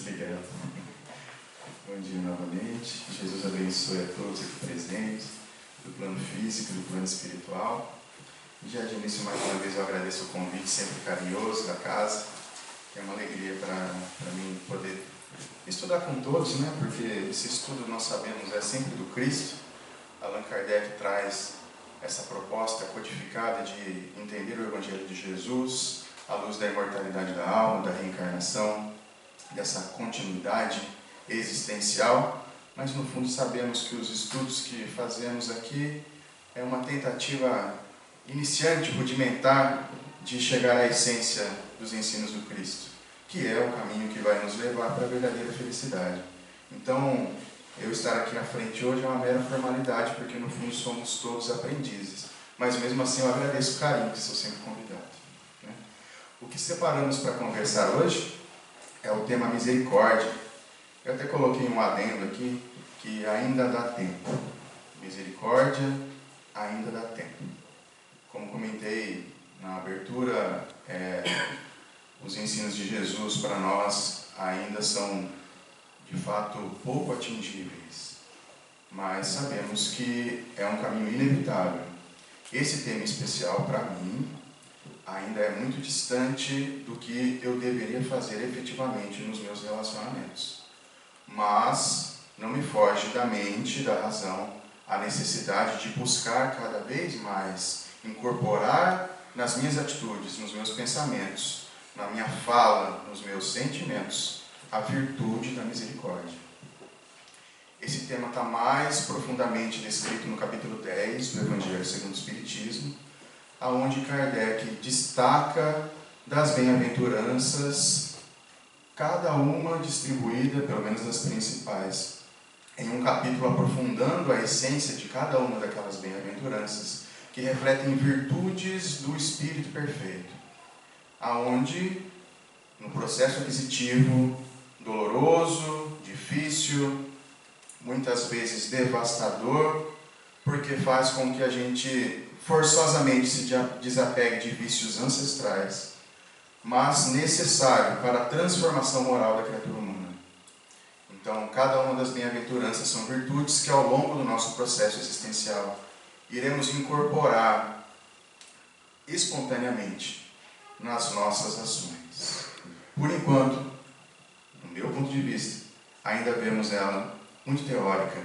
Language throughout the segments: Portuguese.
Obrigado. Bom dia novamente. Jesus abençoe a todos aqui presentes, do plano físico, do plano espiritual. E já de início, mais uma vez, eu agradeço o convite sempre carinhoso da casa, que é uma alegria para mim poder estudar com todos, né? Porque esse estudo, nós sabemos, é sempre do Cristo. Allan Kardec traz essa proposta codificada de entender o Evangelho de Jesus à luz da imortalidade da alma, da reencarnação, dessa continuidade existencial, mas no fundo sabemos que os estudos que fazemos aqui é uma tentativa iniciante, rudimentar, de chegar à essência dos ensinos do Cristo, que é o caminho que vai nos levar para a verdadeira felicidade. Então, eu estar aqui na frente hoje é uma mera formalidade, porque no fundo somos todos aprendizes, mas mesmo assim eu agradeço o carinho que sou sempre convidado, né? O que separamos para conversar hoje é o tema misericórdia. Eu até coloquei um adendo aqui, que ainda dá tempo. Misericórdia, ainda dá tempo. Como comentei na abertura, os ensinos de Jesus para nós ainda são, de fato, pouco atingíveis. Mas sabemos que é um caminho inevitável. Esse tema especial, para mim, ainda é muito distante do que eu deveria fazer efetivamente nos meus relacionamentos. Mas não me foge da mente, da razão, a necessidade de buscar cada vez mais incorporar nas minhas atitudes, nos meus pensamentos, na minha fala, nos meus sentimentos, a virtude da misericórdia. Esse tema está mais profundamente descrito no capítulo 10 do Evangelho segundo o Espiritismo, aonde Kardec destaca das bem-aventuranças, cada uma distribuída, pelo menos as principais, em um capítulo aprofundando a essência de cada uma daquelas bem-aventuranças, que refletem virtudes do Espírito perfeito, aonde, no processo aquisitivo, doloroso, difícil, muitas vezes devastador, porque faz com que a gente forçosamente se desapegue de vícios ancestrais, mas necessário para a transformação moral da criatura humana. Então, cada uma das bem-aventuranças são virtudes que, ao longo do nosso processo existencial, iremos incorporar espontaneamente nas nossas ações. Por enquanto, no meu ponto de vista, ainda vemos ela muito teórica,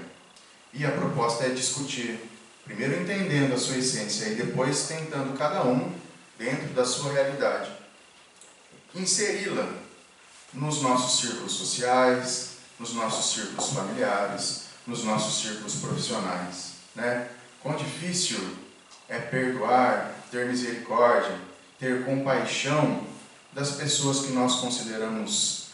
e a proposta é discutir, primeiro entendendo a sua essência e depois tentando cada um, dentro da sua realidade, inseri-la nos nossos círculos sociais, nos nossos círculos familiares, nos nossos círculos profissionais, né? Quão difícil é perdoar, ter misericórdia, ter compaixão das pessoas que nós consideramos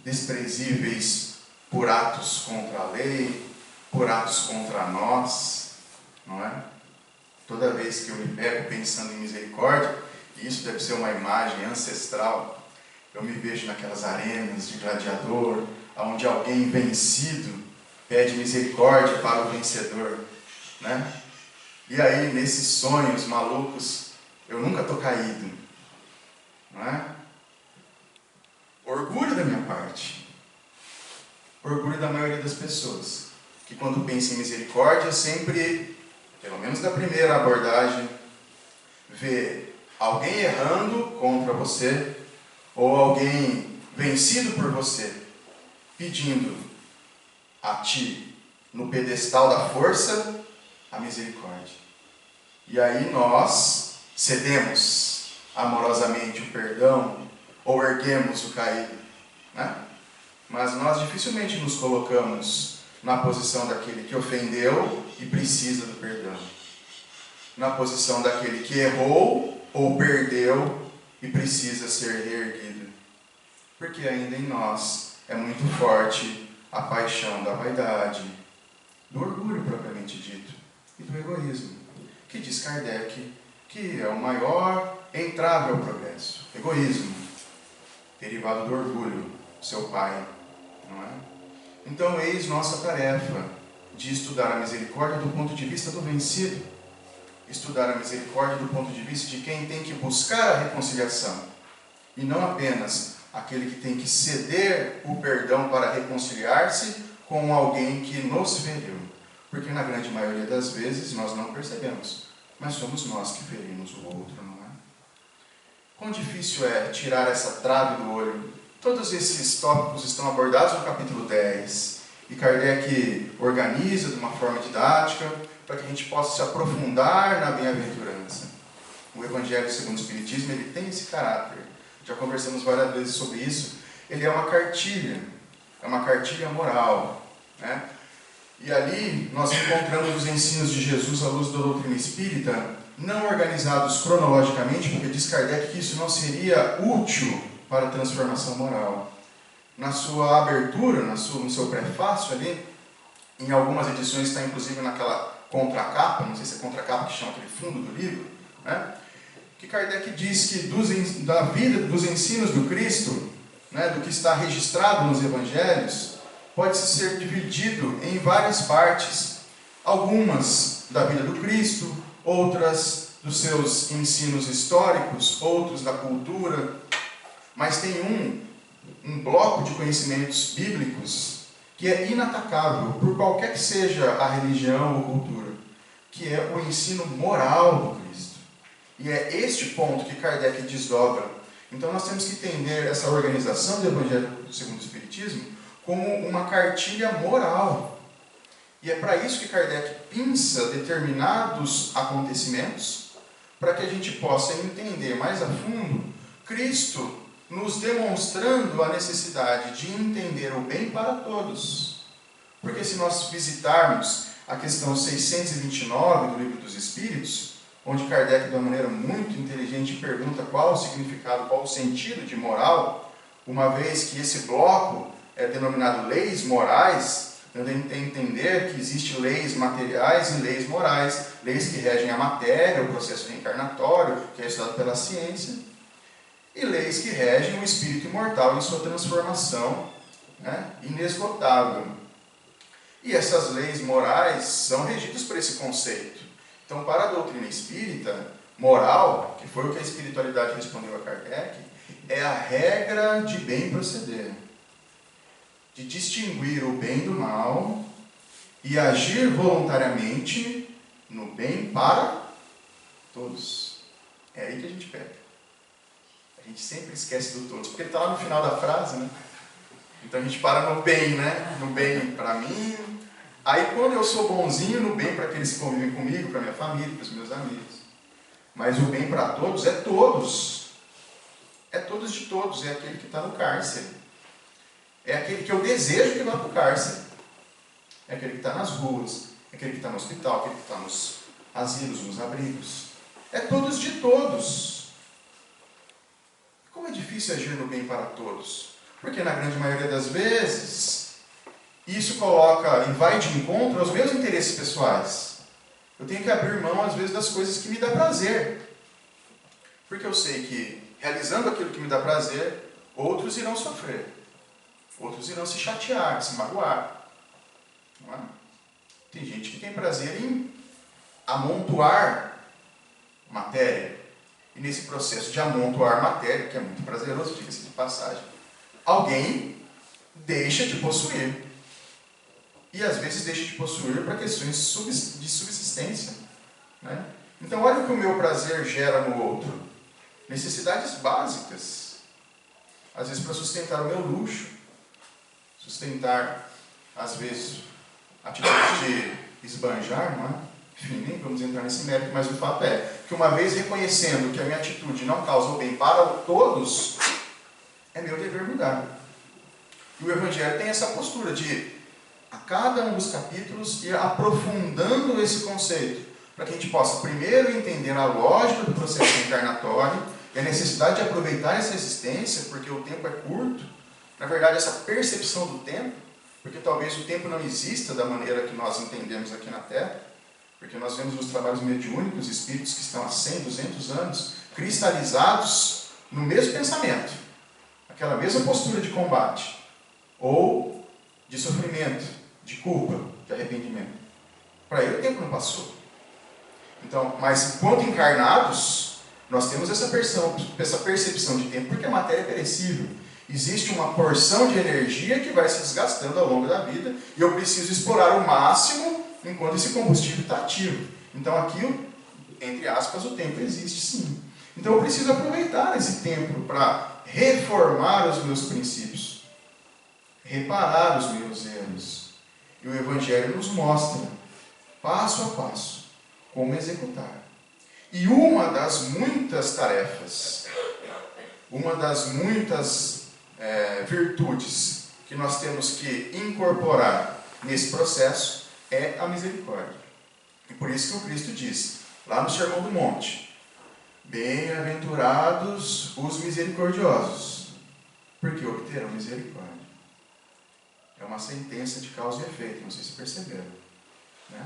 desprezíveis por atos contra a lei, por atos contra nós, não é? Toda vez que eu me pego pensando em misericórdia, e isso deve ser uma imagem ancestral, eu me vejo naquelas arenas de gladiador, onde alguém vencido pede misericórdia para o vencedor, né? E aí, nesses sonhos malucos, eu nunca estou caído, não é? Orgulho da minha parte, orgulho da maioria das pessoas, que quando pensa em misericórdia, sempre, pelo menos da primeira abordagem, vê alguém errando contra você, ou alguém vencido por você, pedindo a ti, no pedestal da força, a misericórdia. E aí nós cedemos amorosamente o perdão, ou erguemos o caído, né? Mas nós dificilmente nos colocamos na posição daquele que ofendeu e precisa do perdão, na posição daquele que errou ou perdeu e precisa ser reerguido, porque ainda em nós é muito forte a paixão da vaidade, do orgulho propriamente dito, e do egoísmo, que diz Kardec que é o maior entrave ao progresso. Egoísmo, derivado do orgulho, seu pai, não é? Então, eis nossa tarefa de estudar a misericórdia do ponto de vista do vencido, estudar a misericórdia do ponto de vista de quem tem que buscar a reconciliação, e não apenas aquele que tem que ceder o perdão para reconciliar-se com alguém que nos feriu. Porque na grande maioria das vezes nós não percebemos, mas somos nós que ferimos o outro, não é? Quão difícil é tirar essa trave do olho? Todos esses tópicos estão abordados no capítulo 10, e Kardec organiza de uma forma didática para que a gente possa se aprofundar na bem-aventurança. O Evangelho segundo o Espiritismo, ele tem esse caráter. Já conversamos várias vezes sobre isso. Ele é uma cartilha moral, né? E ali nós encontramos os ensinos de Jesus à luz da doutrina espírita, não organizados cronologicamente, porque diz Kardec que isso não seria útil para a transformação moral. Na sua abertura, no seu prefácio ali, em algumas edições está inclusive naquela contracapa, não sei se é contracapa que chama aquele fundo do livro, né? Que Kardec diz que da vida, dos ensinos do Cristo, né, do que está registrado nos Evangelhos, pode ser dividido em várias partes, algumas da vida do Cristo, outras dos seus ensinos históricos, outros da cultura, mas tem um bloco de conhecimentos bíblicos que é inatacável, por qualquer que seja a religião ou cultura, que é o ensino moral do Cristo. E é este ponto que Kardec desdobra. Então nós temos que entender essa organização do Evangelho segundo o Espiritismo como uma cartilha moral. E é para isso que Kardec pinça determinados acontecimentos, para que a gente possa entender mais a fundo Cristo nos demonstrando a necessidade de entender o bem para todos. Porque se nós visitarmos a questão 629 do Livro dos Espíritos, onde Kardec, de uma maneira muito inteligente, pergunta qual o significado, qual o sentido de moral, uma vez que esse bloco é denominado leis morais, dando a entender que existem leis materiais e leis morais, leis que regem a matéria, o processo reencarnatório, que é estudado pela ciência, e leis que regem o espírito imortal em sua transformação, né, inesgotável. E essas leis morais são regidas por esse conceito. Então, para a doutrina espírita, moral, que foi o que a espiritualidade respondeu a Kardec, é a regra de bem proceder, de distinguir o bem do mal e agir voluntariamente no bem para todos. É aí que a gente pega. A gente sempre esquece do todos, porque ele está lá no final da frase, né? Então a gente para no bem, né? No bem para mim. Aí quando eu sou bonzinho, no bem para aqueles que convivem comigo, para minha família, para os meus amigos. Mas o bem para todos é todos. É todos de todos, é aquele que está no cárcere. É aquele que eu desejo que vá para o cárcere. É aquele que está nas ruas, é aquele que está no hospital, aquele que está nos asilos, nos abrigos. É todos de todos. Como é difícil agir no bem para todos? Porque na grande maioria das vezes, isso coloca e vai de encontro aos meus interesses pessoais. Eu tenho que abrir mão, às vezes, das coisas que me dão prazer. Porque eu sei que, realizando aquilo que me dá prazer, outros irão sofrer. Outros irão se chatear, se magoar. Não é? Tem gente que tem prazer em amontoar matéria. E nesse processo de amontoar matéria, que é muito prazeroso, diga-se de passagem, alguém deixa de possuir. E às vezes deixa de possuir para questões de subsistência. Né? Então olha o que o meu prazer gera no outro. Necessidades básicas. Às vezes para sustentar o meu luxo. Sustentar, às vezes, atitudes de esbanjar, não é? Enfim, nem vamos entrar nesse mérito, mas o fato é que uma vez reconhecendo que a minha atitude não causa o bem para todos, é meu dever mudar. E o Evangelho tem essa postura de, a cada um dos capítulos, ir aprofundando esse conceito, para que a gente possa primeiro entender a lógica do processo encarnatório e a necessidade de aproveitar essa existência, porque o tempo é curto. Na verdade, essa percepção do tempo, porque talvez o tempo não exista da maneira que nós entendemos aqui na Terra, porque nós vemos nos trabalhos mediúnicos espíritos que estão há 100, 200 anos, cristalizados no mesmo pensamento, aquela mesma postura de combate, ou de sofrimento, de culpa, de arrependimento. Para ele o tempo não passou. Então, mas enquanto encarnados, nós temos essa percepção de tempo, porque a matéria é perecível. Existe uma porção de energia que vai se desgastando ao longo da vida e eu preciso explorar o máximo enquanto esse combustível está ativo. Então aqui, entre aspas, o tempo existe sim. Então eu preciso aproveitar esse tempo para reformar os meus princípios, reparar os meus erros. E o Evangelho nos mostra, passo a passo, como executar. E uma das muitas tarefas, uma das muitas virtudes que nós temos que incorporar nesse processo é a misericórdia. E por isso que o Cristo diz, lá no Sermão do Monte, bem-aventurados os misericordiosos, porque obterão misericórdia. É uma sentença de causa e efeito, não sei se perceberam. Né?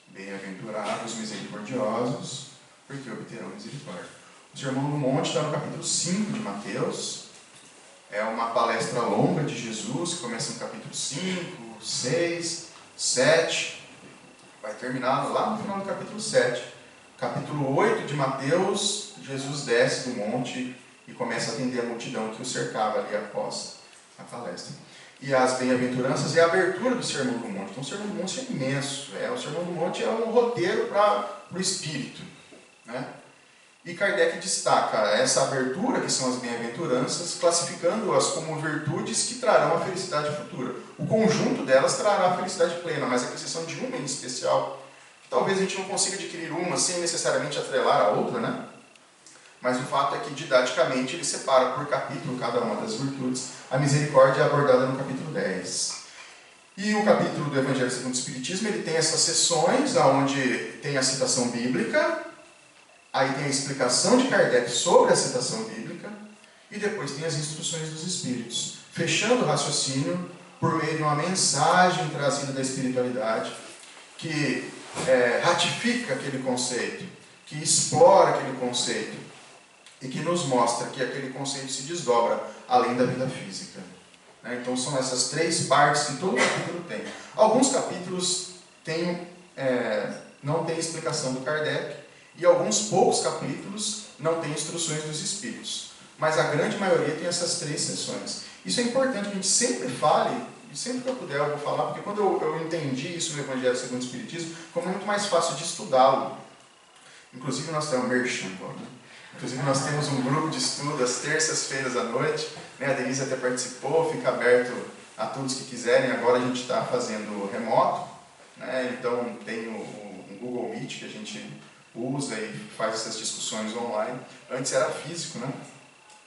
Bem-aventurados os misericordiosos, porque obterão misericórdia. O Sermão do Monte está no capítulo 5 de Mateus. É uma palestra longa de Jesus, que começa no capítulo 5, 6, 7. Vai terminar lá no final do capítulo 7. Capítulo 8 de Mateus, Jesus desce do monte e começa a atender a multidão que o cercava ali após a palestra. E as bem-aventuranças é a abertura do Sermão do Monte. Então o Sermão do Monte é imenso. O Sermão do Monte é um roteiro para o Espírito. Né? E Kardec destaca essa abertura, que são as bem-aventuranças, classificando-as como virtudes que trarão a felicidade futura. O conjunto delas trará a felicidade plena, mas a exceção de uma em especial, que talvez a gente não consiga adquirir uma sem necessariamente atrelar a outra, né? Mas o fato é que, didaticamente, ele separa por capítulo cada uma das virtudes. A misericórdia é abordada no capítulo 10. E o capítulo do Evangelho segundo o Espiritismo, ele tem essas sessões, onde tem a citação bíblica, aí tem a explicação de Kardec sobre a citação bíblica, e depois tem as instruções dos Espíritos, fechando o raciocínio por meio de uma mensagem trazida da espiritualidade, que ratifica aquele conceito, que explora aquele conceito, e que nos mostra que aquele conceito se desdobra além da vida física. Então são essas três partes que todo capítulo tem. Alguns capítulos não têm explicação do Kardec, e alguns poucos capítulos não têm instruções dos Espíritos. Mas a grande maioria tem essas três seções. Isso é importante que a gente sempre fale, e sempre que eu puder eu vou falar, porque quando eu entendi isso no Evangelho segundo o Espiritismo, como é muito mais fácil de estudá-lo. Inclusive nós temos Inclusive nós temos um grupo de estudo às terças-feiras à noite, né? A Denise até participou, fica aberto a todos que quiserem. Agora a gente está fazendo remoto, né? Então tem o Google Meet que a gente usa e faz essas discussões online. Antes era físico, né?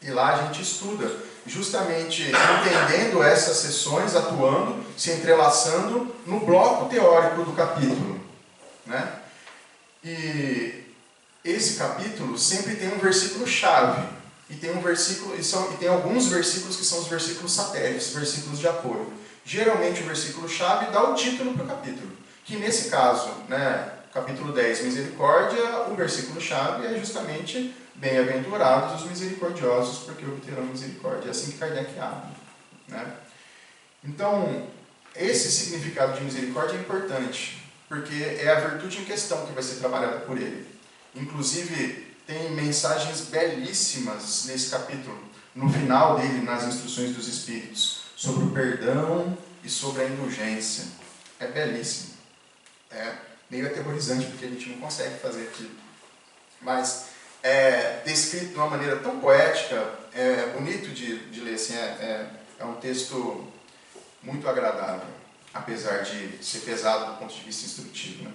E lá a gente estuda, justamente entendendo essas sessões, atuando, se entrelaçando no bloco teórico do capítulo, né? E esse capítulo sempre tem um versículo-chave, e tem alguns versículos que são os versículos satélites, versículos de apoio. Geralmente o versículo-chave dá o título para o capítulo, que nesse caso, né, capítulo 10, misericórdia, o versículo-chave é justamente bem-aventurados os misericordiosos, porque obterão misericórdia. É assim que Kardec abre. Né? Então, esse significado de misericórdia é importante, porque é a virtude em questão que vai ser trabalhada por ele. Inclusive, tem mensagens belíssimas nesse capítulo, no final dele, nas instruções dos Espíritos, sobre o perdão e sobre a indulgência. É belíssimo. É meio aterrorizante, porque a gente não consegue fazer aquilo. Mas é descrito de uma maneira tão poética, é bonito de ler, assim, é um texto muito agradável, apesar de ser pesado do ponto de vista instrutivo, né?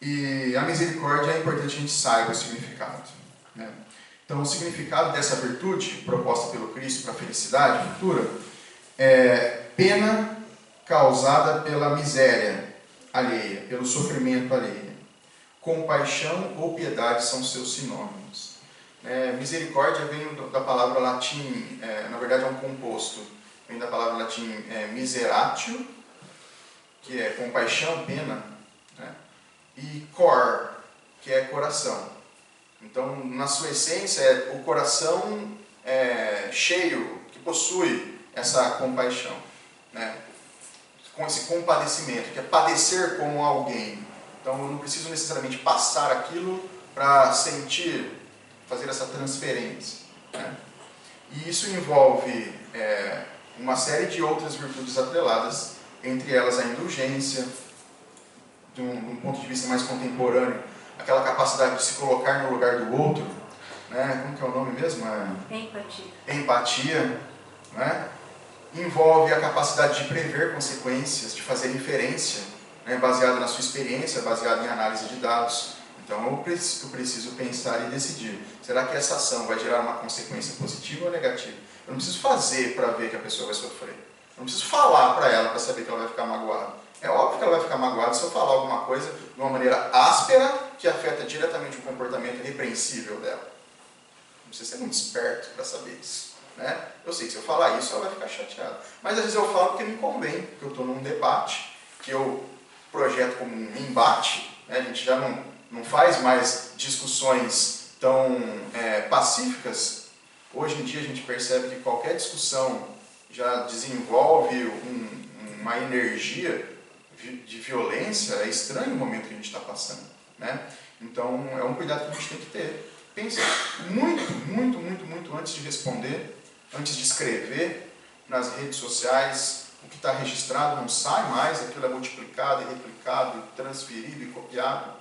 E a misericórdia é importante que a gente saiba o significado. Né? Então, o significado dessa virtude proposta pelo Cristo para a felicidade futura é pena causada pela miséria alheia, pelo sofrimento alheio. Compaixão ou piedade são seus sinônimos. Misericórdia vem da palavra latim, na verdade é um composto, vem da palavra latim miseratio, que é compaixão, pena, né? E cor, que é coração. Então, na sua essência, é o coração cheio, que possui essa compaixão, né? Com esse compadecimento, que é padecer como alguém. Então, eu não preciso necessariamente passar aquilo para sentir, fazer essa transferência. Né? E isso envolve uma série de outras virtudes atreladas, entre elas a indulgência, de um ponto de vista mais contemporâneo, aquela capacidade de se colocar no lugar do outro, né? Como que é o nome mesmo? Empatia. Empatia, né? Envolve a capacidade de prever consequências, de fazer inferência, né? Baseada na sua experiência, baseada em análise de dados. Então eu preciso pensar e decidir, será que essa ação vai gerar uma consequência positiva ou negativa? Eu não preciso fazer para ver que a pessoa vai sofrer. Eu não preciso falar para ela para saber que ela vai ficar magoada. É óbvio que ela vai ficar magoada se eu falar alguma coisa de uma maneira áspera que afeta diretamente o comportamento repreensível dela. Não precisa ser muito esperto para saber isso, né? Eu sei que se eu falar isso, ela vai ficar chateada. Mas às vezes eu falo porque me convém, porque eu estou num debate, que eu projeto como um embate, né? A gente já não faz mais discussões tão pacíficas. Hoje em dia a gente percebe que qualquer discussão já desenvolve uma energia de violência. É estranho o momento que a gente está passando, né? Então é um cuidado que a gente tem que ter. Pense muito antes de responder, antes de escrever nas redes sociais. O que está registrado não sai mais, aquilo é multiplicado e replicado, transferido e copiado.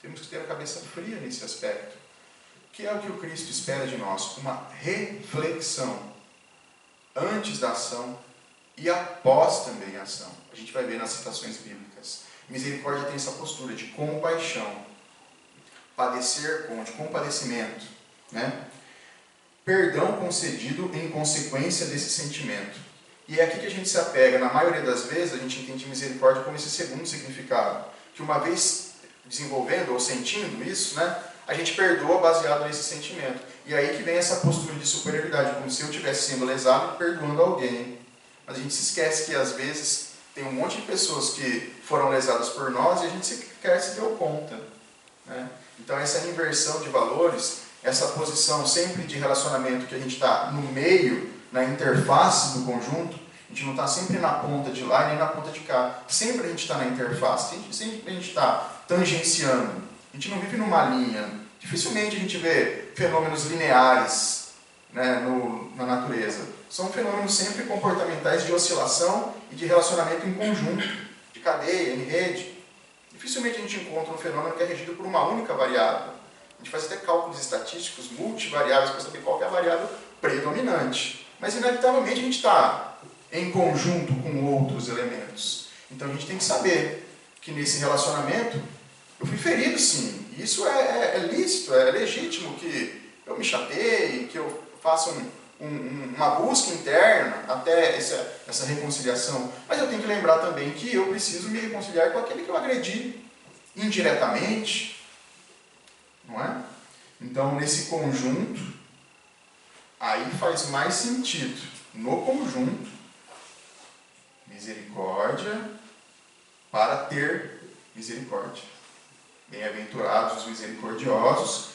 Temos que ter a cabeça fria nesse aspecto. Que é o que o Cristo espera de nós? Uma reflexão antes da ação e após também a ação. A gente vai ver nas citações bíblicas. Misericórdia tem essa postura de compaixão, padecer de compadecimento, né? Perdão concedido em consequência desse sentimento. E é aqui que a gente se apega. Na maioria das vezes a gente entende misericórdia como esse segundo significado, que uma vez desenvolvendo ou sentindo isso, né, a gente perdoa baseado nesse sentimento. E aí que vem essa postura de superioridade, como se eu estivesse sendo lesado e perdoando alguém. Mas a gente se esquece que às vezes tem um monte de pessoas que foram lesadas por nós e a gente sequer se deu conta, né? Então essa inversão de valores, essa posição sempre de relacionamento que a gente está no meio, na interface do conjunto, a gente não está sempre na ponta de lá e nem na ponta de cá. Sempre a gente está na interface, sempre a gente está tangenciando. A gente não vive numa linha. Dificilmente a gente vê fenômenos lineares, né, na natureza. São fenômenos sempre comportamentais de oscilação e de relacionamento em conjunto, de cadeia, em rede. Dificilmente a gente encontra um fenômeno que é regido por uma única variável. A gente faz até cálculos estatísticos multivariáveis para saber qual que é a variável predominante. Mas, inevitavelmente, a gente está em conjunto com outros elementos. Então, a gente tem que saber que nesse relacionamento eu fui ferido, sim. E isso é lícito, é legítimo que eu me chateie, que eu faça uma busca interna até essa reconciliação. Mas eu tenho que lembrar também que eu preciso me reconciliar com aquele que eu agredi indiretamente, não é? Então, nesse conjunto, aí faz mais sentido, no conjunto, misericórdia para ter misericórdia. Bem-aventurados os misericordiosos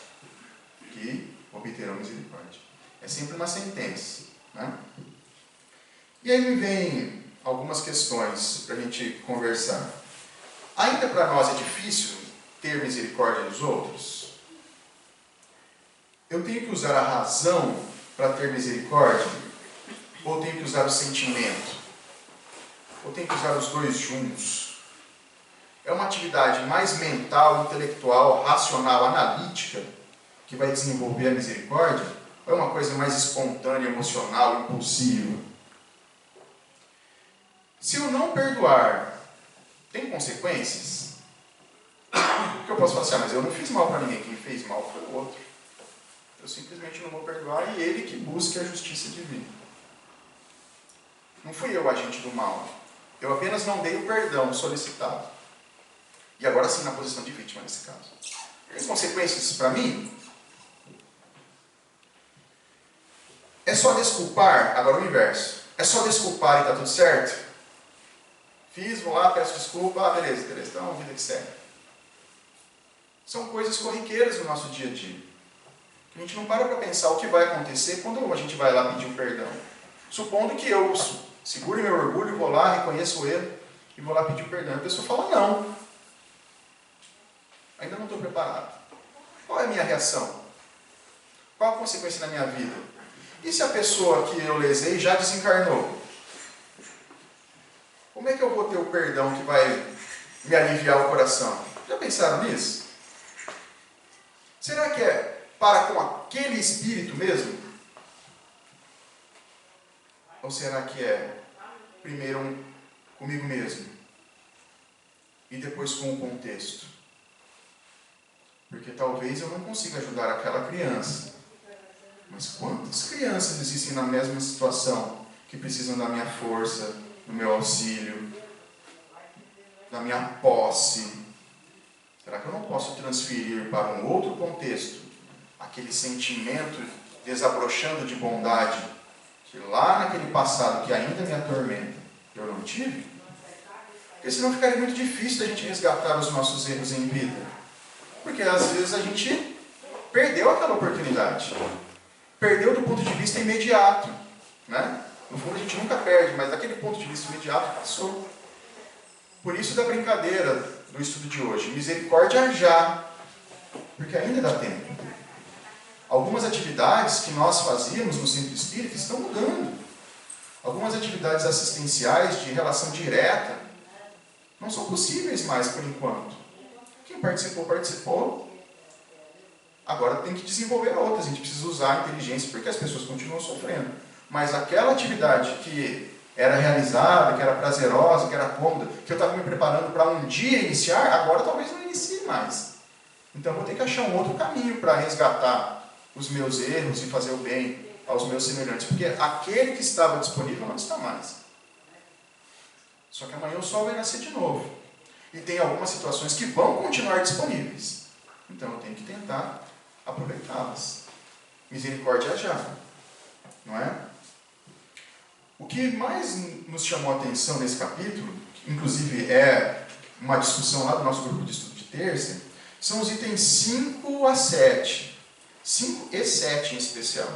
que obterão misericórdia. É sempre uma sentença, né? E aí me vem algumas questões para a gente conversar. Ainda para nós é difícil ter misericórdia dos outros? Eu tenho que usar a razão para ter misericórdia? Ou tenho que usar o sentimento? Ou tenho que usar os dois juntos? É uma atividade mais mental, intelectual, racional, analítica que vai desenvolver a misericórdia? Ou é uma coisa mais espontânea, emocional, impulsiva? Se eu não perdoar, tem consequências? Porque eu posso falar assim, mas eu não fiz mal para ninguém, quem fez mal foi o outro. Eu simplesmente não vou perdoar e ele que busque a justiça divina. Não fui eu o agente do mal. Eu apenas não dei o perdão solicitado. E agora sim na posição de vítima nesse caso. Tem consequências para mim? É só desculpar, agora o inverso. É só desculpar e está tudo certo? Fiz, vou lá, peço desculpa, beleza, então vida que segue. São coisas corriqueiras no nosso dia a dia. A gente não para pensar o que vai acontecer quando a gente vai lá pedir um perdão. Supondo que eu segure meu orgulho, vou lá, reconheço o erro e vou lá pedir um perdão. A pessoa fala, não. Ainda não estou preparado. Qual é a minha reação? Qual a consequência na minha vida? E se a pessoa que eu lesei já desencarnou? Como é que eu vou ter o perdão que vai me aliviar o coração? Já pensaram nisso? Será que é para com aquele espírito mesmo? Ou será que é primeiro comigo mesmo e depois com o contexto? Porque talvez eu não consiga ajudar aquela criança. Mas quantas crianças existem na mesma situação que precisam da minha força, do meu auxílio, da minha posse? Será que eu não posso transferir para um outro contexto aquele sentimento desabrochando de bondade que lá naquele passado que ainda me atormenta, eu não tive? Porque senão ficaria muito difícil da gente resgatar os nossos erros em vida. Porque às vezes a gente perdeu aquela oportunidade. Perdeu do ponto de vista imediato, né? No fundo a gente nunca perde, mas daquele ponto de vista imediato passou. Por isso da brincadeira do estudo de hoje, misericórdia já, porque ainda dá tempo. Algumas atividades que nós fazíamos no centro espírita estão mudando. Algumas atividades assistenciais de relação direta não são possíveis mais por enquanto. Quem participou, participou. Agora tem que desenvolver outras. A gente precisa usar a inteligência porque as pessoas continuam sofrendo. Mas aquela atividade que era realizada, que era prazerosa, que era cômoda, que eu estava me preparando para um dia iniciar, agora talvez não inicie mais. Então eu vou ter que achar um outro caminho para resgatar os meus erros e fazer o bem aos meus semelhantes. Porque aquele que estava disponível não está mais. Só que amanhã o sol vai nascer de novo. E tem algumas situações que vão continuar disponíveis. Então eu tenho que tentar aproveitá-las. Misericórdia já, não é? O que mais nos chamou a atenção nesse capítulo, que inclusive é uma discussão lá do nosso grupo de estudo de terça, são os itens 5 a 7. 5 e 7 em especial.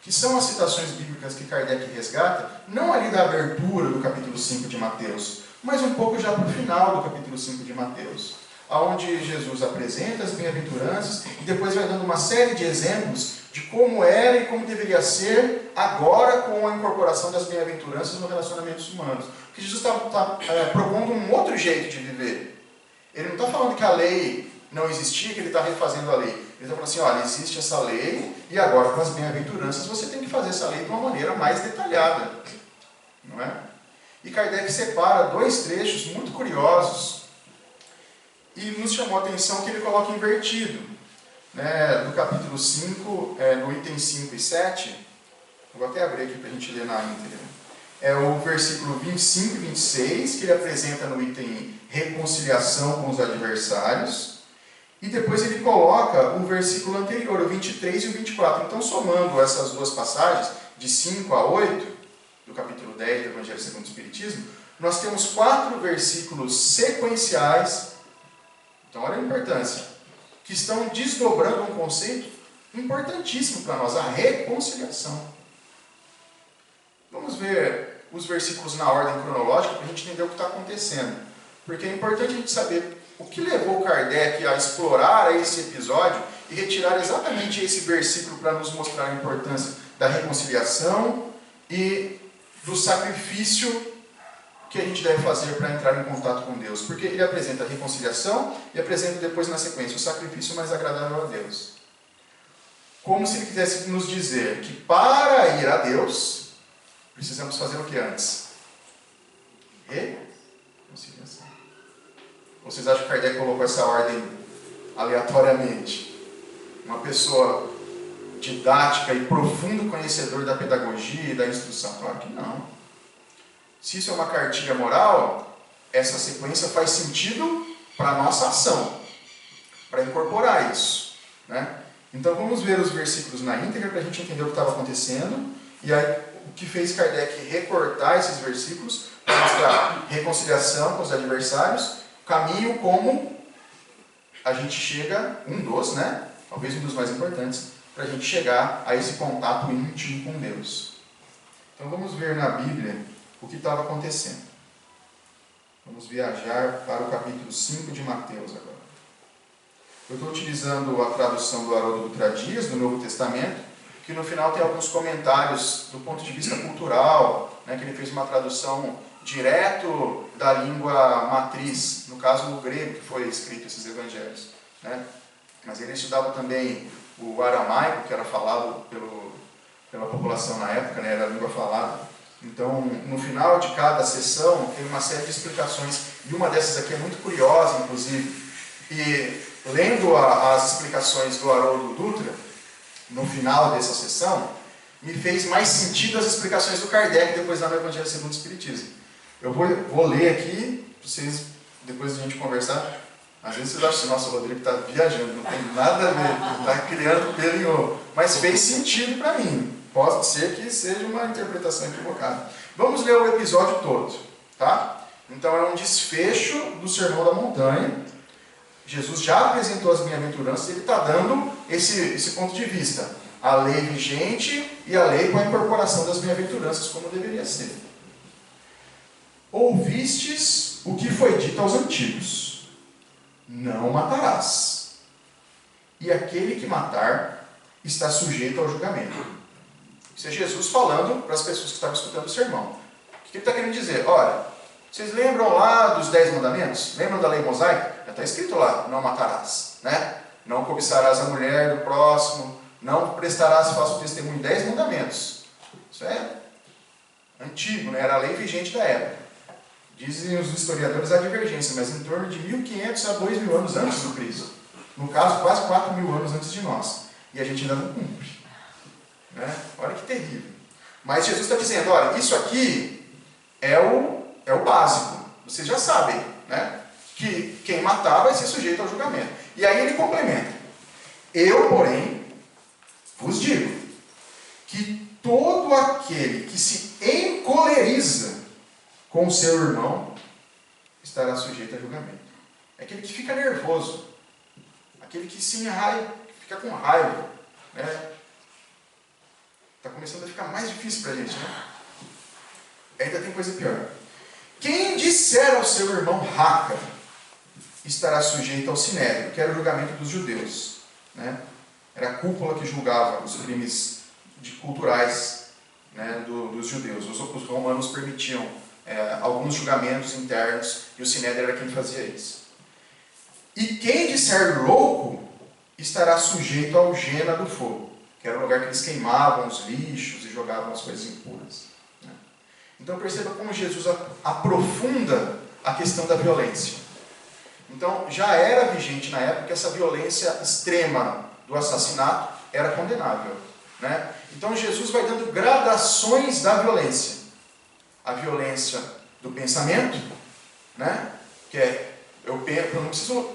Que são as citações bíblicas que Kardec resgata, não ali da abertura do capítulo 5 de Mateus, mas um pouco já para o final do capítulo 5 de Mateus, onde Jesus apresenta as bem-aventuranças e depois vai dando uma série de exemplos de como era e como deveria ser agora com a incorporação das bem-aventuranças nos relacionamentos humanos. Porque Jesus está propondo um outro jeito de viver. Ele não está falando que a lei não existia, que ele está refazendo a lei. Ele está falando assim, olha, existe essa lei e agora com as bem-aventuranças você tem que fazer essa lei de uma maneira mais detalhada. Não é? E Kardec separa dois trechos muito curiosos e nos chamou a atenção que ele coloca invertido. Né, do capítulo 5, no item 5 e 7, vou até abrir aqui para a gente ler na íntegra. É o versículo 25 e 26, que ele apresenta no item reconciliação com os adversários. E depois ele coloca o versículo anterior, o 23 e o 24. Então, somando essas duas passagens, de 5 a 8, do capítulo 10 do Evangelho segundo o Espiritismo, nós temos 4 versículos sequenciais. Então, olha a importância. Que estão desdobrando um conceito importantíssimo para nós, a reconciliação. Vamos ver os versículos na ordem cronológica para a gente entender o que está acontecendo. Porque é importante a gente saber o que levou Kardec a explorar esse episódio e retirar exatamente esse versículo para nos mostrar a importância da reconciliação e do sacrifício que a gente deve fazer para entrar em contato com Deus. Porque ele apresenta a reconciliação e apresenta depois na sequência o sacrifício mais agradável a Deus. Como se ele quisesse nos dizer que para ir a Deus, precisamos fazer o que antes? Reconciliação. Vocês acham que Kardec colocou essa ordem aleatoriamente? Uma pessoa didática e profundo conhecedor da pedagogia e da instrução? Claro que não. Se isso é uma cartilha moral, essa sequência faz sentido para a nossa ação, para incorporar isso. Né? Então vamos ver os versículos na íntegra para a gente entender o que estava acontecendo. E aí, o que fez Kardec recortar esses versículos para mostrar reconciliação com os adversários, caminho como a gente chega, né? Talvez um dos mais importantes, para a gente chegar a esse contato íntimo com Deus. Então vamos ver na Bíblia o que estava acontecendo. Vamos viajar para o capítulo 5 de Mateus agora. Eu estou utilizando a tradução do Haroldo Dutra Dias, do Novo Testamento, que no final tem alguns comentários do ponto de vista cultural, né, que ele fez uma tradução direto da língua matriz, no caso o grego, que foi escrito esses evangelhos, né? Mas ele estudava também o aramaico, que era falado pela população na época, né, era a língua falada. Então, no final de cada sessão, tem uma série de explicações, e uma dessas aqui é muito curiosa, inclusive, e lendo as explicações do Haroldo Dutra, no final dessa sessão, me fez mais sentido as explicações do Kardec, depois lá no Evangelho segundo o Espiritismo. Eu vou ler aqui, para vocês, depois de a gente conversar. Às vezes vocês acham que nossa, o Rodrigo está viajando, não tem nada a ver, está criando pelo em ovo. Mas fez sentido para mim. Pode ser que seja uma interpretação equivocada. Vamos ler o episódio todo, tá? Então é um desfecho do Sermão da Montanha. Jesus já apresentou as bem-aventuranças, ele está dando esse ponto de vista. A lei vigente e a lei com a incorporação das bem-aventuranças, como deveria ser. Ouvistes o que foi dito aos antigos: não matarás. E aquele que matar está sujeito ao julgamento. Isso é Jesus falando para as pessoas que estavam escutando o sermão. O que ele está querendo dizer? Olha, vocês lembram lá dos 10 mandamentos? Lembram da lei mosaica? Já está escrito lá, não matarás, né? Não cobiçarás a mulher do próximo, não prestarás falso testemunho. 10 mandamentos. Isso é antigo, né? Era a lei vigente da época. Dizem os historiadores a divergência, mas em torno de 1.500 a 2.000 anos antes do Cristo. No caso, quase 4.000 anos antes de nós. E a gente ainda não cumpre. Né? Olha que terrível. Mas Jesus está dizendo, olha, isso aqui é o básico. Vocês já sabem, né? Que quem matar vai ser sujeito ao julgamento. E aí ele complementa. Eu, porém, vos digo que todo aquele que se encoleriza com o seu irmão estará sujeito a julgamento. É aquele que fica nervoso. Aquele que se enraiva, que fica com raiva. Né? Está começando a ficar mais difícil para a gente, né? Ainda tem coisa pior. Quem disser ao seu irmão raca, estará sujeito ao sinédrio, que era o julgamento dos judeus. Né? Era a cúpula que julgava os crimes culturais, né, dos judeus. Os romanos permitiam alguns julgamentos internos, e o sinédrio era quem fazia isso. E quem disser louco, estará sujeito ao Gena do fogo, que era o lugar que eles queimavam os lixos e jogavam as coisas impuras. Né? Então perceba como Jesus aprofunda a questão da violência. Então já era vigente na época que essa violência extrema do assassinato era condenável. Né? Então Jesus vai dando gradações da violência. A violência do pensamento, né? Que é, eu não preciso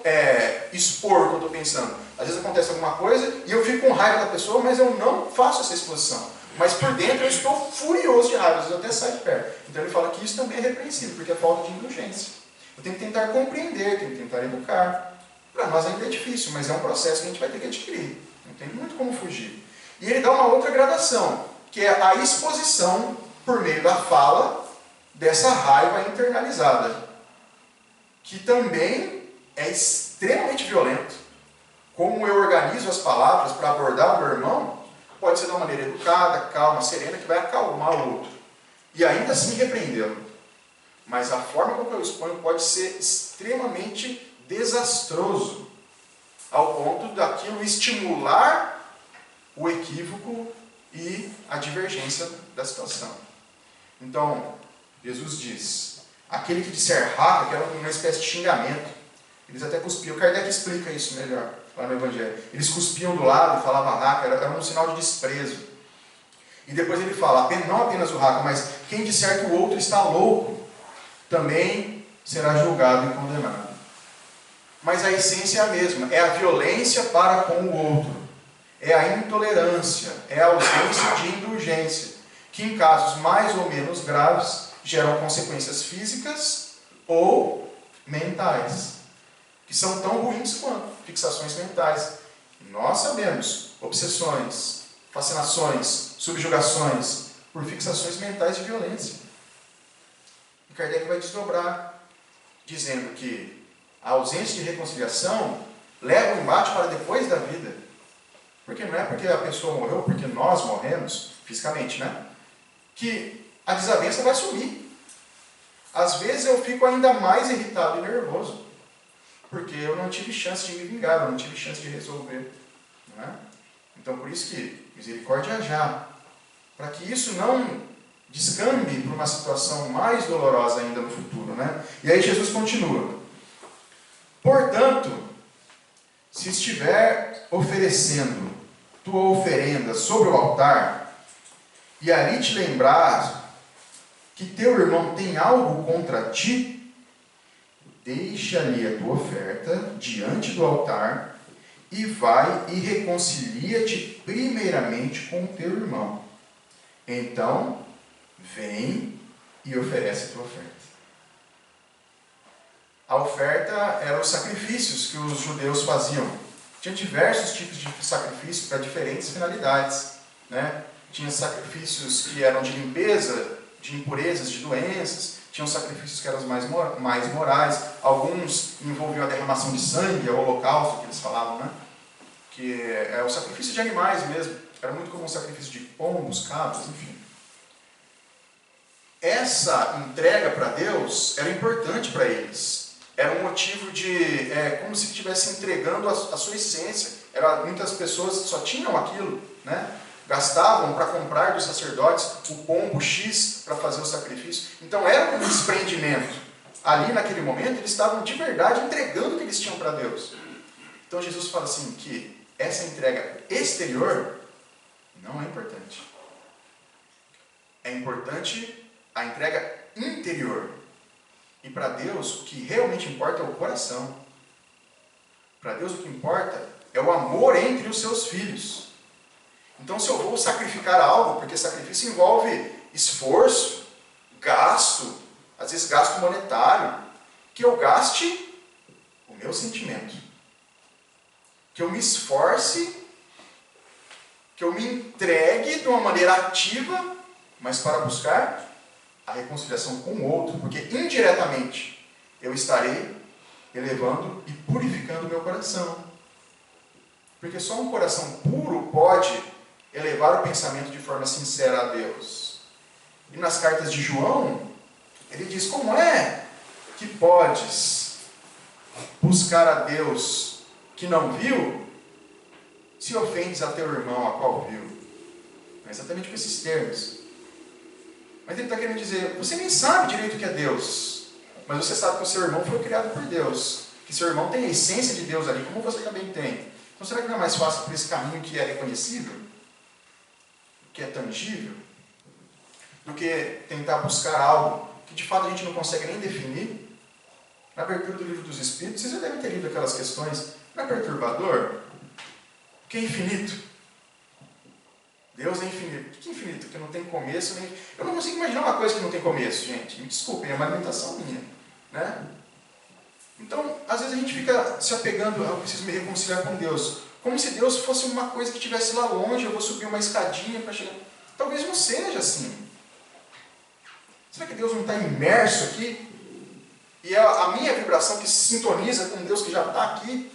expor o que eu estou pensando. Às vezes acontece alguma coisa e eu fico com raiva da pessoa, mas eu não faço essa exposição. Mas por dentro eu estou furioso de raiva, às vezes eu até saio de perto. Então ele fala que isso também é repreensível, porque é falta de indulgência. Eu tenho que tentar compreender, tenho que tentar educar. Para nós ainda é difícil, mas é um processo que a gente vai ter que adquirir. Não tem muito como fugir. E ele dá uma outra gradação, que é a exposição, por meio da fala, dessa raiva internalizada, que também é extremamente violento. Como eu organizo as palavras para abordar o meu irmão, pode ser de uma maneira educada, calma, serena, que vai acalmar o outro. E ainda assim repreendê-lo. Mas a forma como eu exponho pode ser extremamente desastroso, ao ponto daquilo estimular o equívoco e a divergência da situação. Então, Jesus diz, aquele que disser raca, que era uma espécie de xingamento, eles até cuspiam. O Kardec explica isso melhor lá no Evangelho. Eles cuspiam do lado e falavam raca, era um sinal de desprezo. E depois ele fala, não apenas o raca, mas quem disser que o outro está louco, também será julgado e condenado. Mas a essência é a mesma, é a violência para com o outro, é a intolerância, é a ausência de indulgência, que em casos mais ou menos graves geram consequências físicas ou mentais, que são tão ruins quanto fixações mentais. Nós sabemos, obsessões, fascinações, subjugações, por fixações mentais de violência. E Kardec vai desdobrar, dizendo que a ausência de reconciliação leva o embate para depois da vida. Porque não é porque a pessoa morreu, porque nós morremos, fisicamente, né? Que a desavença vai sumir. Às vezes eu fico ainda mais irritado e nervoso, porque eu não tive chance de me vingar, eu não tive chance de resolver. Não é? Então, por isso que misericórdia já, para que isso não descambe para uma situação mais dolorosa ainda no futuro. Né? E aí Jesus continua. Portanto, se estiver oferecendo tua oferenda sobre o altar, e ali te lembrar que teu irmão tem algo contra ti, deixa ali a tua oferta diante do altar e vai e reconcilia-te primeiramente com o teu irmão. Então, vem e oferece a tua oferta. A oferta eram os sacrifícios que os judeus faziam. Tinha diversos tipos de sacrifícios para diferentes finalidades. Né? Tinha sacrifícios que eram de limpeza, de impurezas, de doenças. Tinham sacrifícios que eram mais morais. Alguns envolviam a derramação de sangue, o holocausto que eles falavam, né? Que é o sacrifício de animais mesmo. Era muito comum o sacrifício de pombos, cabras, enfim. Essa entrega para Deus era importante para eles. Era um motivo de... como se estivesse entregando a sua essência. Muitas pessoas só tinham aquilo, né? Gastavam para comprar dos sacerdotes o pombo X para fazer o sacrifício. Então era um desprendimento. Ali naquele momento eles estavam de verdade entregando o que eles tinham para Deus. Então Jesus fala assim que essa entrega exterior não é importante. É importante a entrega interior. E para Deus o que realmente importa é o coração. Para Deus o que importa é o amor entre os seus filhos. Então, se eu vou sacrificar algo, porque sacrifício envolve esforço, gasto, às vezes gasto monetário, que eu gaste o meu sentimento. Que eu me esforce, que eu me entregue de uma maneira ativa, mas para buscar a reconciliação com o outro, porque indiretamente eu estarei elevando e purificando o meu coração. Porque só um coração puro pode elevar o pensamento de forma sincera a Deus. E nas cartas de João, ele diz, como é que podes buscar a Deus que não viu, se ofendes a teu irmão a qual viu? É exatamente com esses termos. Mas ele está querendo dizer, você nem sabe direito o que é Deus, mas você sabe que o seu irmão foi criado por Deus, que seu irmão tem a essência de Deus ali, como você também tem. Então será que não é mais fácil por esse caminho que é reconhecível? Que é tangível, do que tentar buscar algo que de fato a gente não consegue nem definir? Na abertura do livro dos Espíritos, vocês já devem ter lido aquelas questões. Não é perturbador? O que é infinito? Deus é infinito. O que é infinito? Que não tem começo nem... Eu não consigo imaginar uma coisa que não tem começo, gente. Me desculpem, é uma limitação minha. Né? Então, às vezes a gente fica se apegando, eu preciso me reconciliar com Deus. Como se Deus fosse uma coisa que estivesse lá longe, eu vou subir uma escadinha para chegar... Talvez não seja assim. Será que Deus não está imerso aqui? E é a minha vibração que se sintoniza com Deus que já está aqui?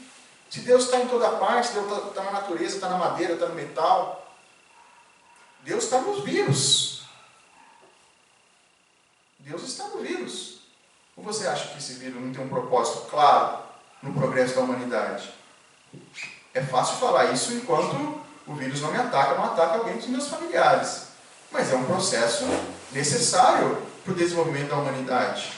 Se Deus está em toda parte, se Deus está na natureza, está na madeira, está no metal. Deus está nos vírus. Deus está no vírus. Ou você acha que esse vírus não tem um propósito claro no progresso da humanidade? É fácil falar isso enquanto o vírus não me ataca, não ataca alguém dos meus familiares. Mas é um processo necessário para o desenvolvimento da humanidade,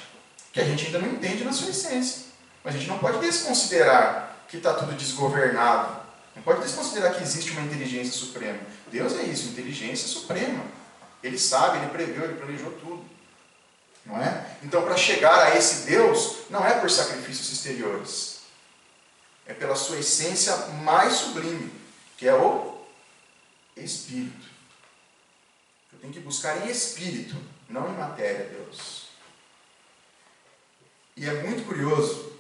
que a gente ainda não entende na sua essência. Mas a gente não pode desconsiderar que está tudo desgovernado. Não pode desconsiderar que existe uma inteligência suprema. Deus é isso, inteligência suprema. Ele sabe, ele previu, ele planejou tudo. Não é? Então, para chegar a esse Deus, não é por sacrifícios exteriores. É pela sua essência mais sublime, que é o Espírito. Eu tenho que buscar em Espírito, não em matéria, Deus. E é muito curioso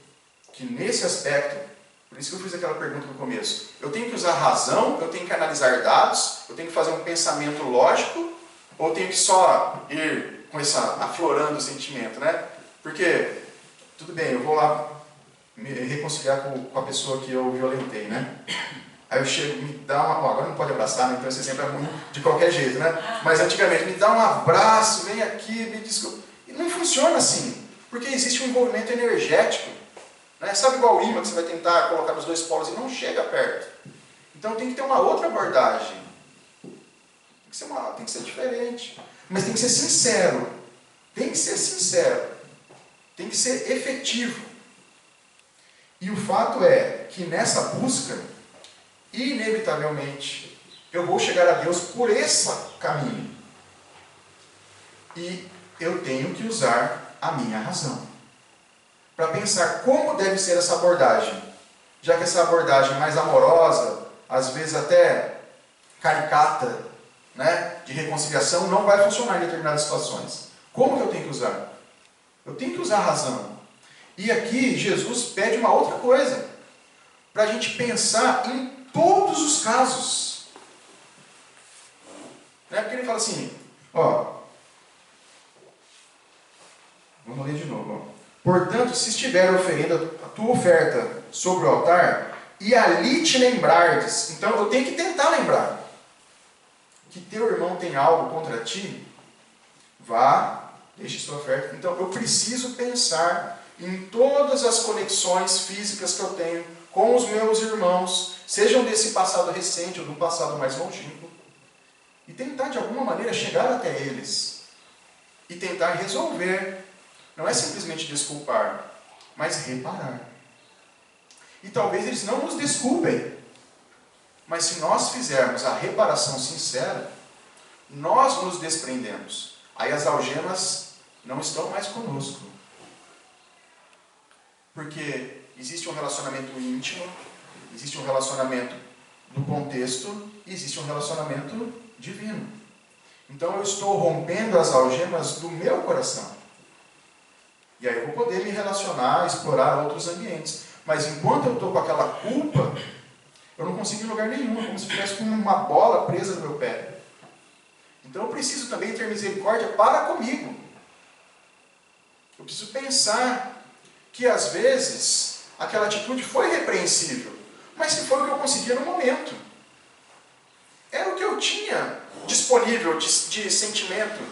que nesse aspecto, por isso que eu fiz aquela pergunta no começo, eu tenho que usar razão, eu tenho que analisar dados, eu tenho que fazer um pensamento lógico, ou eu tenho que só ir com aflorando o sentimento, né? Porque, tudo bem, eu vou lá me reconciliar com a pessoa que eu violentei, né? Aí eu chego, me dá uma... Bom, agora não pode abraçar, né? Então esse exemplo é muito de qualquer jeito, né? Mas antigamente, me dá um abraço, vem aqui, me desculpa. E não funciona assim, porque existe um envolvimento energético. Né? Sabe igual o imã que você vai tentar colocar nos dois polos e não chega perto? Então tem que ter uma outra abordagem. Tem que ser diferente. Mas tem que ser sincero. Tem que ser sincero. Tem que ser efetivo. E o fato é que nessa busca, inevitavelmente, eu vou chegar a Deus por esse caminho. E eu tenho que usar a minha razão para pensar como deve ser essa abordagem. Já que essa abordagem mais amorosa, às vezes até caricata, né, de reconciliação, não vai funcionar em determinadas situações. Como que eu tenho que usar? Eu tenho que usar a razão. E aqui Jesus pede uma outra coisa, para a gente pensar em todos os casos. Né? Porque ele fala assim, ó, vamos ler de novo. Ó. Portanto, se estiver oferecendo a tua oferta sobre o altar, e ali te lembrardes, então eu tenho que tentar lembrar, que teu irmão tem algo contra ti, vá, deixe sua oferta. Então eu preciso pensar em todas as conexões físicas que eu tenho com os meus irmãos, sejam desse passado recente ou do passado mais longínquo, e tentar de alguma maneira chegar até eles e tentar resolver. Não é simplesmente desculpar, mas reparar. E talvez eles não nos desculpem, mas se nós fizermos a reparação sincera, nós nos desprendemos. Aí as algemas não estão mais conosco. Porque existe um relacionamento íntimo, existe um relacionamento do contexto e existe um relacionamento divino. Então eu estou rompendo as algemas do meu coração. E aí eu vou poder me relacionar, explorar outros ambientes. Mas enquanto eu estou com aquela culpa, eu não consigo ir em lugar nenhum, como se estivesse com uma bola presa no meu pé. Então eu preciso também ter misericórdia para comigo. Eu preciso pensar que às vezes aquela atitude foi repreensível, mas que foi o que eu conseguia no momento. Era o que eu tinha disponível de sentimento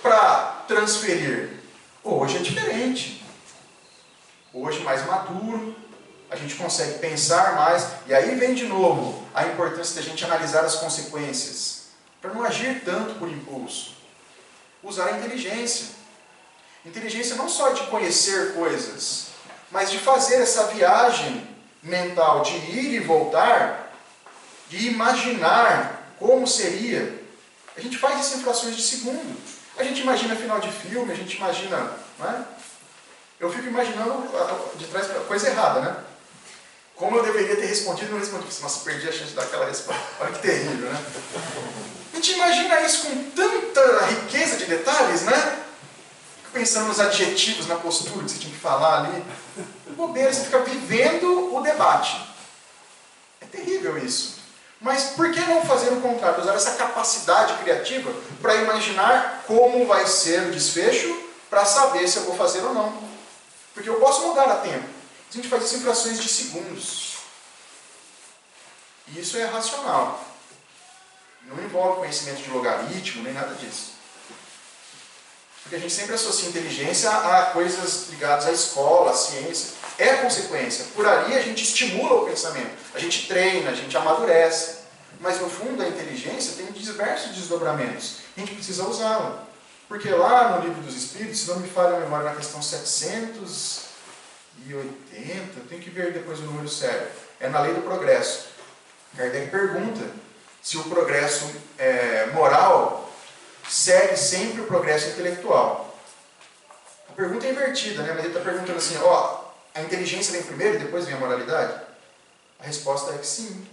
para transferir. Hoje é diferente. Hoje mais maduro, a gente consegue pensar mais, e aí vem de novo a importância da gente analisar as consequências, para não agir tanto por impulso. Usar a inteligência. Inteligência não só de conhecer coisas, mas de fazer essa viagem mental, de ir e voltar, de imaginar como seria. A gente faz isso em frações de segundo. A gente imagina final de filme, a gente imagina... Não é? Eu fico imaginando de trás para coisa errada, né? Como eu deveria ter respondido e não respondi. Nossa, perdi a chance de dar aquela resposta. Olha que terrível, né? A gente imagina isso com tanta riqueza de detalhes, né? Fico pensando nos adjetivos, na postura que você tinha que falar ali. Bobeira, você fica vivendo o debate. É terrível isso. Mas por que não fazer o contrário? Usar essa capacidade criativa para imaginar como vai ser o desfecho, para saber se eu vou fazer ou não. Porque eu posso mudar a tempo. A gente faz isso em frações de segundos. E isso é racional. Não envolve conhecimento de logaritmo, nem nada disso. Porque a gente sempre associa inteligência a coisas ligadas à escola, à ciência. É consequência. Por ali a gente estimula o pensamento. A gente treina, a gente amadurece. Mas no fundo a inteligência tem diversos desdobramentos. A gente precisa usá-la. Porque lá no Livro dos Espíritos, se não me falha a memória, na questão 780, eu tenho que ver depois o número certo, é na lei do progresso. Kardec pergunta se o progresso moral segue sempre o progresso intelectual. A pergunta é invertida, né? Mas ele está perguntando assim, a inteligência vem primeiro e depois vem a moralidade? A resposta é que sim.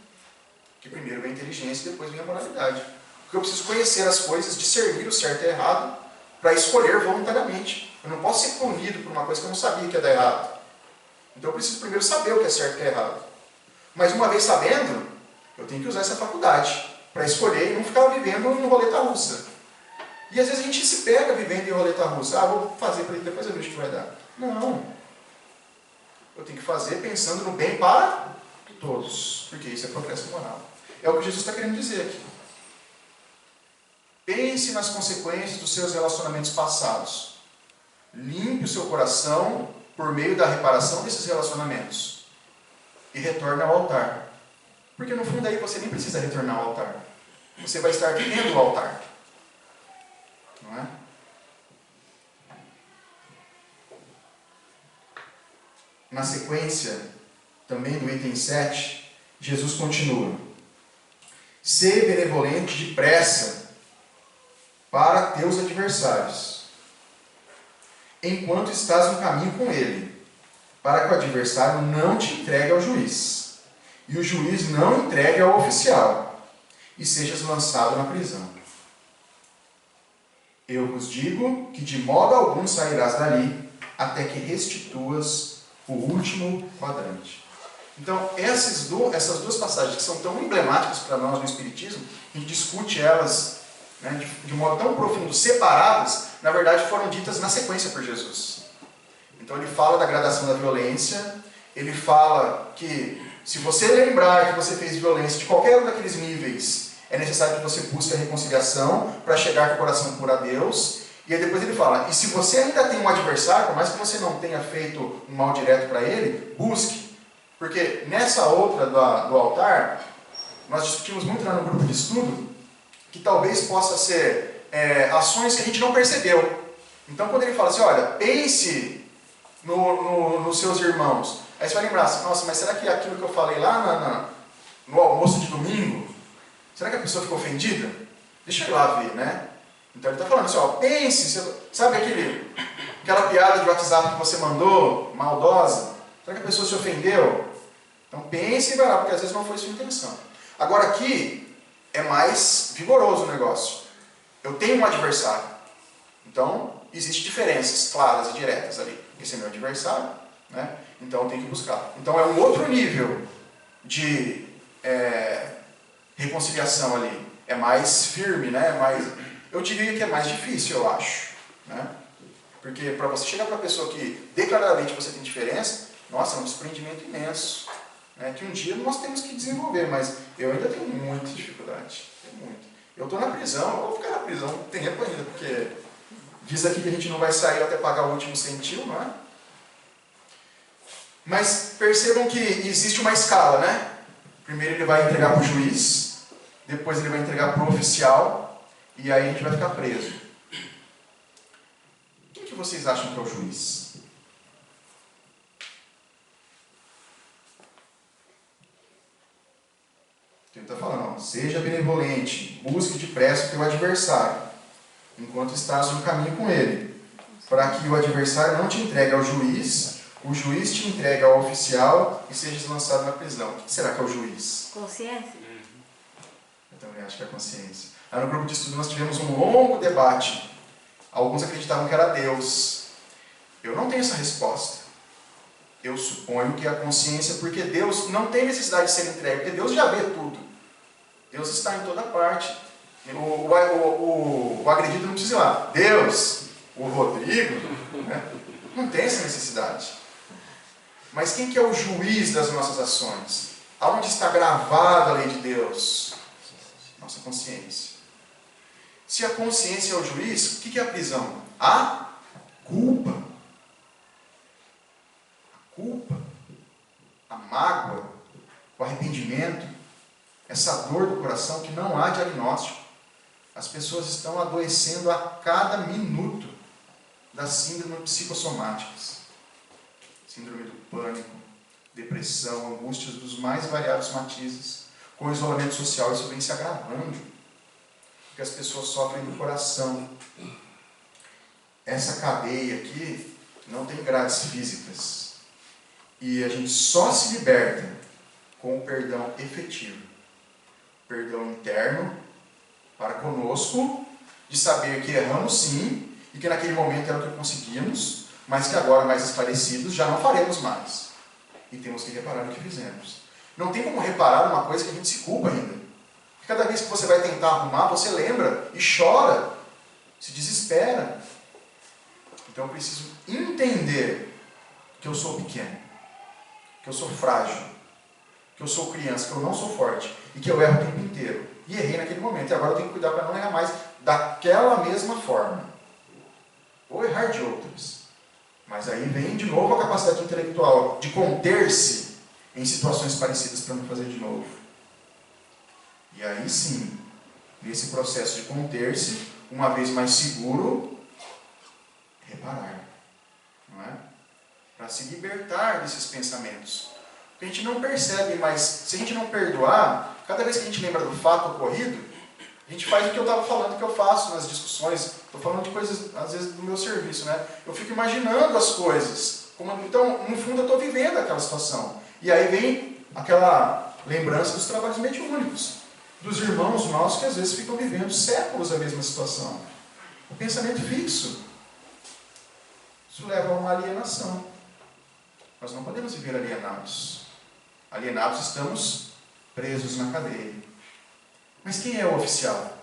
Que primeiro vem a inteligência e depois vem a moralidade. Porque eu preciso conhecer as coisas, discernir o certo e o errado, para escolher voluntariamente. Eu não posso ser punido por uma coisa que eu não sabia que ia dar errado. Então eu preciso primeiro saber o que é certo e o que é errado. Mas uma vez sabendo, eu tenho que usar essa faculdade para escolher e não ficar vivendo em roleta russa. E às vezes a gente se pega vivendo em roleta russa. Vou fazer para ele, depois eu vejo o que vai dar. Não. Eu tenho que fazer pensando no bem para todos, porque isso é progresso moral. É o que Jesus está querendo dizer aqui. Pense nas consequências dos seus relacionamentos passados. Limpe o seu coração por meio da reparação desses relacionamentos. E retorne ao altar. Porque no fundo aí você nem precisa retornar ao altar. Você vai estar vivendo o altar. Não é? Na sequência, também do item 7, Jesus continua. Ser benevolente depressa para teus adversários, enquanto estás no caminho com ele, para que o adversário não te entregue ao juiz, e o juiz não entregue ao oficial, e sejas lançado na prisão. Eu vos digo que de modo algum sairás dali, até que restituas o último quadrante. Então, essas duas passagens que são tão emblemáticas para nós no Espiritismo, a gente discute elas, né, de modo tão profundo, separadas, na verdade foram ditas na sequência por Jesus. Então ele fala da gradação da violência, ele fala que se você lembrar que você fez violência de qualquer um daqueles níveis, é necessário que você busque a reconciliação para chegar com o coração puro a Deus. E aí depois ele fala, e se você ainda tem um adversário, por mais que você não tenha feito um mal direto para ele, busque. Porque nessa outra do altar, nós discutimos muito lá no grupo de estudo, que talvez possa ser ações que a gente não percebeu. Então quando ele fala assim, olha, pense nos seus irmãos. Aí você vai lembrar assim, nossa, mas será que aquilo que eu falei lá no almoço de domingo, será que a pessoa ficou ofendida? Deixa eu ir lá ver, né? Então ele está falando assim, ó, pense, sabe aquela piada de WhatsApp que você mandou, maldosa? Será que a pessoa se ofendeu? Então pense e vai lá, porque às vezes não foi sua intenção. Agora aqui é mais vigoroso o negócio. Eu tenho um adversário. Então, existem diferenças claras e diretas ali. Esse é meu adversário, né? Então eu tenho que buscar. Então é um outro nível de reconciliação ali. É mais firme, né? Eu diria que é mais difícil, eu acho, né? Porque para você chegar para a pessoa que declaradamente você tem diferença, nossa, é um desprendimento imenso, né? Que um dia nós temos que desenvolver, mas eu ainda tenho muita dificuldade. Eu estou na prisão, eu vou ficar na prisão um tempo ainda, porque diz aqui que a gente não vai sair até pagar o último centil, não é? Mas percebam que existe uma escala, né? Primeiro ele vai entregar para o juiz, depois ele vai entregar para o oficial, e aí a gente vai ficar preso. Quem que vocês acham que é o juiz? Ele está falando, ó, seja benevolente, busque depressa o teu adversário, enquanto estás no caminho com ele, para que o adversário não te entregue ao juiz, o juiz te entregue ao oficial e sejas lançado na prisão. O que será que é o juiz? Consciência? Eu também acho que é a consciência. Aí no grupo de estudo nós tivemos um longo debate. Alguns acreditavam que era Deus. Eu não tenho essa resposta. Eu suponho que é a consciência, porque Deus não tem necessidade de ser entregue, porque Deus já vê tudo. Deus está em toda parte. O agredido não precisa ir lá. Deus, o Rodrigo, né? Não tem essa necessidade. Mas quem que é o juiz das nossas ações? Aonde está gravada a lei de Deus? Nossa consciência. Se a consciência é o juiz, o que é a prisão? A culpa. A culpa, a mágoa, o arrependimento, essa dor do coração que não há diagnóstico. As pessoas estão adoecendo a cada minuto das síndromes psicossomáticas. Síndrome do pânico, depressão, angústias dos mais variados matizes. Com o isolamento social isso vem se agravando, porque as pessoas sofrem do coração. Essa cadeia aqui não tem grades físicas. E a gente só se liberta com o perdão efetivo. Perdão interno para conosco, de saber que erramos sim, e que naquele momento era o que conseguimos, mas que agora, mais esclarecidos, já não faremos mais. E temos que reparar no que fizemos. Não tem como reparar uma coisa que a gente se culpa ainda. Cada vez que você vai tentar arrumar, você lembra e chora, se desespera. Então eu preciso entender que eu sou pequeno, que eu sou frágil, que eu sou criança, que eu não sou forte e que eu erro o tempo inteiro. E errei naquele momento, e agora eu tenho que cuidar para não errar mais daquela mesma forma. Ou errar de outras. Mas aí vem de novo a capacidade intelectual de conter-se em situações parecidas para não fazer de novo. E aí sim, nesse processo de conter-se, uma vez mais seguro, reparar. Não é? Para se libertar desses pensamentos. Porque a gente não percebe, mas se a gente não perdoar, cada vez que a gente lembra do fato ocorrido, a gente faz o que eu estava falando, que eu faço nas discussões. Estou falando de coisas, às vezes, do meu serviço, né? Eu fico imaginando as coisas. Então, no fundo, eu estou vivendo aquela situação. E aí vem aquela lembrança dos trabalhos mediúnicos. Dos irmãos nossos que, às vezes, ficam vivendo séculos a mesma situação. O pensamento fixo. Isso leva a uma alienação. Nós não podemos viver alienados. Alienados, estamos presos na cadeia. Mas quem é o oficial?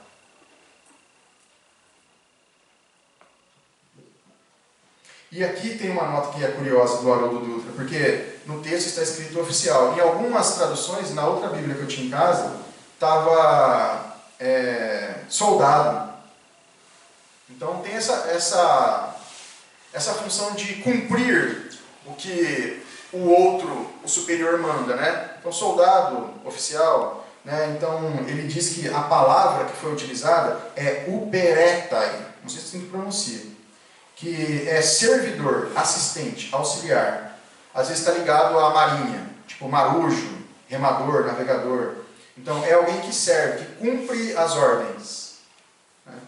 E aqui tem uma nota que é curiosa do Haroldo Dutra, porque no texto está escrito oficial. Em algumas traduções, na outra Bíblia que eu tinha em casa, estava soldado. Então tem essa função de cumprir o que o outro, o superior, manda, né? Então, soldado, oficial, né? Então, ele diz que a palavra que foi utilizada é uperetai, não sei se assim que pronuncia, que é servidor, assistente, auxiliar. Às vezes está ligado à marinha, tipo marujo, remador, navegador. Então, é alguém que serve, que cumpre as ordens. Né?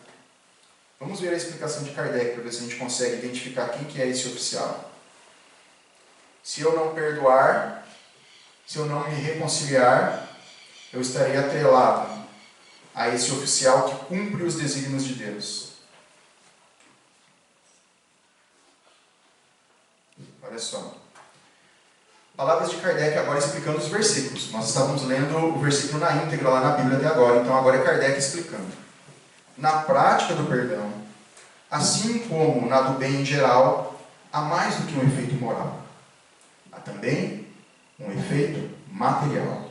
Vamos ver a explicação de Kardec para ver se a gente consegue identificar quem que é esse oficial. Se eu não perdoar, se eu não me reconciliar, eu estarei atrelado a esse oficial que cumpre os desígnios de Deus. Olha só. Palavras de Kardec agora explicando os versículos. Nós estávamos lendo o versículo na íntegra lá na Bíblia até agora, então agora é Kardec explicando. Na prática do perdão, assim como na do bem em geral, há mais do que um efeito moral. Há também um efeito material.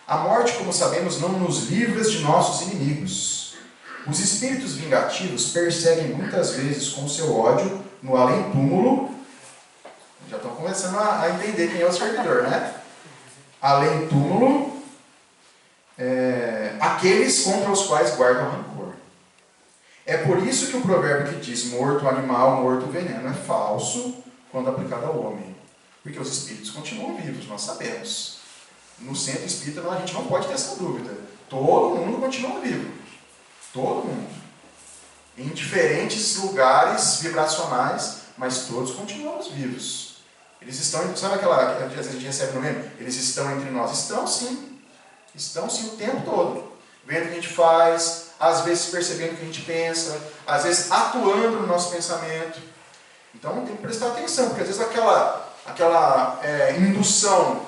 A morte, como sabemos, não nos livra de nossos inimigos. Os espíritos vingativos perseguem muitas vezes com seu ódio no além-túmulo. Já estão começando a entender quem é o servidor, né? Além-túmulo, aqueles contra os quais guardam rancor. É por isso que o provérbio que diz morto o animal, morto o veneno é falso quando aplicado ao homem. Porque os espíritos continuam vivos, nós sabemos. No centro espírita a gente não pode ter essa dúvida. Todo mundo continua vivo. Todo mundo. Em diferentes lugares vibracionais, mas todos continuamos vivos. Eles estão, sabe aquela que às vezes a gente recebe no meme? Eles estão entre nós. Estão sim. Estão sim o tempo todo. Vendo o que a gente faz, às vezes percebendo o que a gente pensa, às vezes atuando no nosso pensamento. Então tem que prestar atenção, porque às vezes aquela indução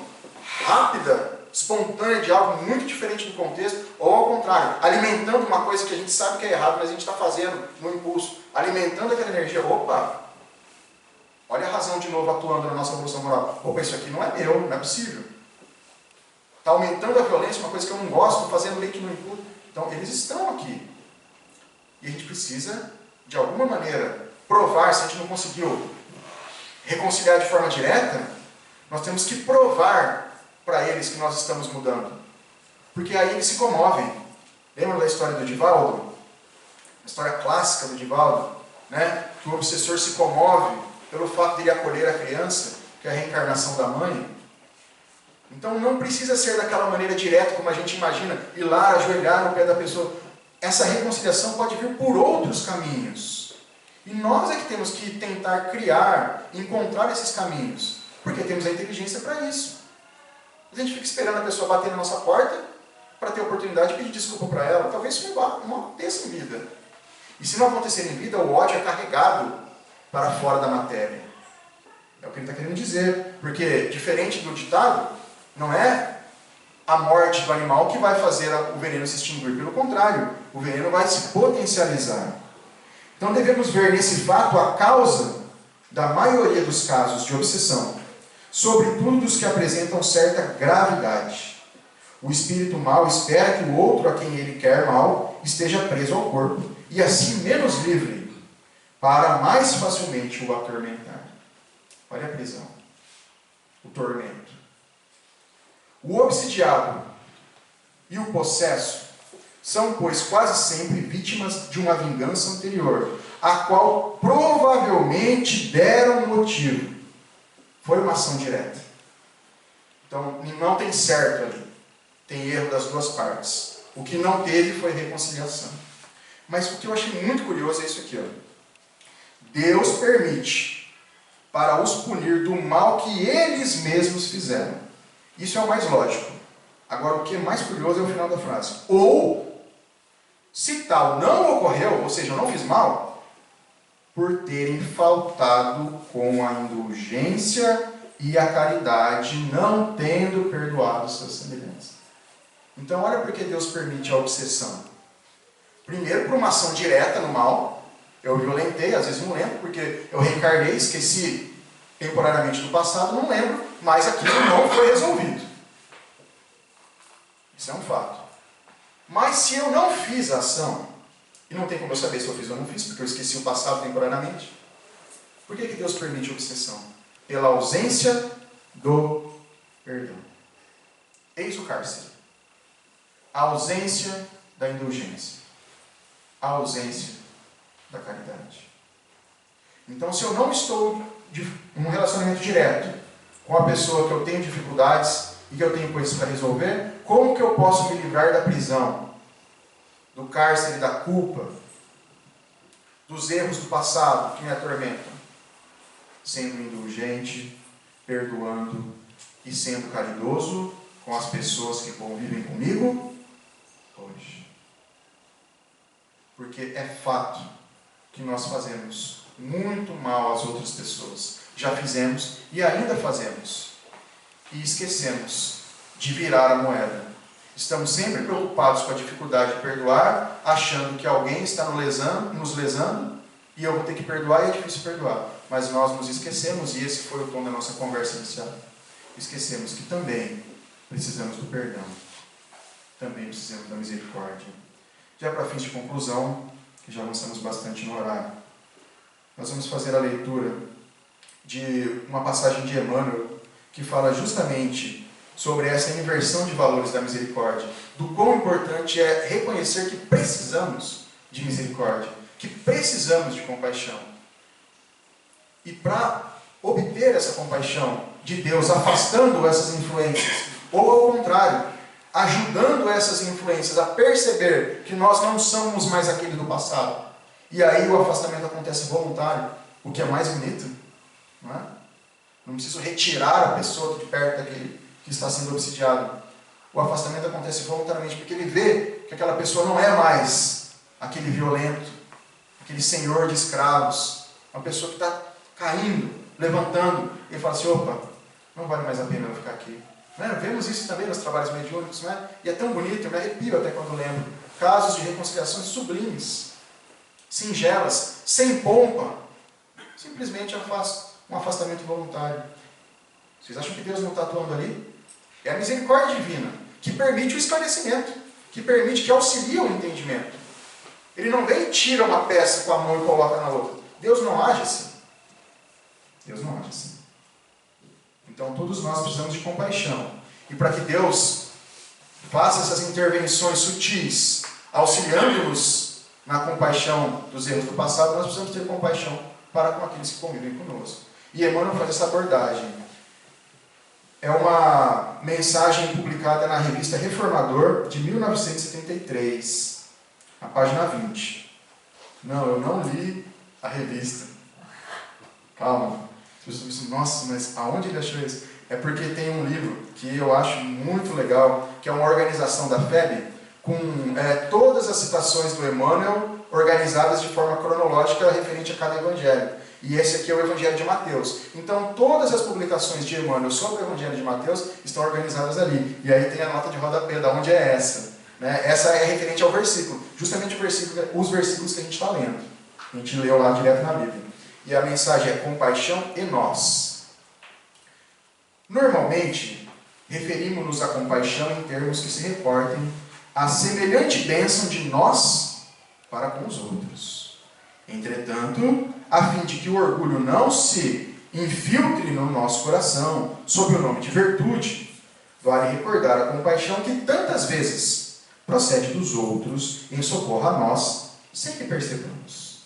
rápida, espontânea de algo muito diferente do contexto, ou ao contrário, alimentando uma coisa que a gente sabe que é errado, mas a gente está fazendo no impulso, alimentando aquela energia, opa, olha a razão de novo atuando na nossa evolução moral, opa, isso aqui não é meu, não é possível. Está aumentando a violência, uma coisa que eu não gosto, fazendo meio que no impulso. Então, eles estão aqui. E a gente precisa, de alguma maneira, provar, se a gente não conseguiu reconciliar de forma direta, nós temos que provar para eles que nós estamos mudando. Porque aí eles se comovem. Lembra da história do Divaldo? A história clássica do Divaldo, né? Que o obsessor se comove pelo fato de ele acolher a criança, que é a reencarnação da mãe. Então não precisa ser daquela maneira direta como a gente imagina, ir lá, ajoelhar no pé da pessoa. Essa reconciliação pode vir por outros caminhos. E nós é que temos que tentar criar, encontrar esses caminhos. Porque temos a inteligência para isso. A gente fica esperando a pessoa bater na nossa porta para ter a oportunidade de pedir desculpa para ela. Talvez isso não aconteça em vida. E se não acontecer em vida, o ódio é carregado para fora da matéria. É o que ele está querendo dizer. Porque, diferente do ditado, não é a morte do animal que vai fazer o veneno se extinguir. Pelo contrário, o veneno vai se potencializar. Então devemos ver nesse fato a causa da maioria dos casos de obsessão. sobretudo dos que apresentam certa gravidade. O espírito mau espera que o outro a quem ele quer mal esteja preso ao corpo, e assim menos livre, para mais facilmente o atormentar. Olha a prisão, o tormento. O obsidiado e o possesso são, pois, quase sempre vítimas de uma vingança anterior, a qual provavelmente deram motivo. Foi uma ação direta. Então, não tem certo ali. Tem erro das duas partes. O que não teve foi reconciliação. Mas o que eu achei muito curioso é isso aqui. Deus permite para os punir do mal que eles mesmos fizeram. Isso é o mais lógico. Agora, o que é mais curioso é o final da frase. Ou, se tal não ocorreu, ou seja, eu não fiz mal, por terem faltado com a indulgência e a caridade, não tendo perdoado seus semelhantes. Então, olha por que Deus permite a obsessão. Primeiro, por uma ação direta no mal. Eu violentei, às vezes não lembro, porque eu reencarnei, esqueci temporariamente do passado, não lembro, mas aquilo não foi resolvido. Isso é um fato. Mas se eu não fiz a ação, e não tem como eu saber se eu fiz ou não fiz, porque eu esqueci o passado temporariamente, por que Deus permite a obsessão? Pela ausência do perdão. Eis o cárcere. A ausência da indulgência. A ausência da caridade. Então, se eu não estou em um relacionamento direto com a pessoa que eu tenho dificuldades e que eu tenho coisas para resolver, como que eu posso me livrar da prisão, do cárcere, da culpa, dos erros do passado que me atormentam? Sendo indulgente, perdoando e sendo caridoso com as pessoas que convivem comigo hoje. Porque é fato que nós fazemos muito mal às outras pessoas. Já fizemos e ainda fazemos. E esquecemos de virar a moeda. Estamos sempre preocupados com a dificuldade de perdoar, achando que alguém está nos lesando e eu vou ter que perdoar e é difícil perdoar. Mas nós nos esquecemos, e esse foi o tom da nossa conversa inicial, esquecemos que também precisamos do perdão. Também precisamos da misericórdia. Já para fins de conclusão, que já avançamos bastante no horário, nós vamos fazer a leitura de uma passagem de Emmanuel que fala justamente sobre essa inversão de valores da misericórdia, do quão importante é reconhecer que precisamos de misericórdia, que precisamos de compaixão. E para obter essa compaixão de Deus, afastando essas influências, ou ao contrário, ajudando essas influências a perceber que nós não somos mais aquele do passado. E aí o afastamento acontece voluntário, o que é mais bonito, não é? Não preciso retirar a pessoa de perto daquele que está sendo obsidiado. O afastamento acontece voluntariamente, porque ele vê que aquela pessoa não é mais aquele violento, aquele senhor de escravos, uma pessoa que está caindo, levantando, e ele fala assim, opa, não vale mais a pena eu ficar aqui. Né? Vemos isso também nos trabalhos mediúnicos, né? E é tão bonito, eu me arrepio até quando lembro. Casos de reconciliações sublimes, singelas, sem pompa, simplesmente um afastamento voluntário. Vocês acham que Deus não está atuando ali? É a misericórdia divina, que permite o esclarecimento, que permite, que auxilia o entendimento. Ele não vem e tira uma peça com a mão e coloca na outra. Deus não age assim. Deus não age assim. Então todos nós precisamos de compaixão. E para que Deus faça essas intervenções sutis, auxiliando-nos na compaixão dos erros do passado, nós precisamos ter compaixão para com aqueles que convivem conosco. E Emmanuel faz essa abordagem. É uma mensagem publicada na revista Reformador, de 1973, na página 20. Não, eu não li a revista. Calma. As pessoas dizem, nossa, mas aonde ele achou isso? É porque tem um livro que eu acho muito legal, que é uma organização da FEB, com todas as citações do Emmanuel, organizadas de forma cronológica referente a cada evangelho. E esse aqui é o Evangelho de Mateus. Então, todas as publicações de Emmanuel sobre o Evangelho de Mateus estão organizadas ali. E aí tem a nota de rodapé, da onde é essa. Né? Essa é referente ao versículo. Justamente os versículos que a gente está lendo. A gente leu lá direto na Bíblia. E a mensagem é compaixão e nós. Normalmente, referimos-nos à compaixão em termos que se reportem à semelhante bênção de nós para com os outros. Entretanto, a fim de que o orgulho não se infiltre no nosso coração sob o nome de virtude, vale recordar a compaixão que tantas vezes procede dos outros em socorro a nós, sem que percebamos.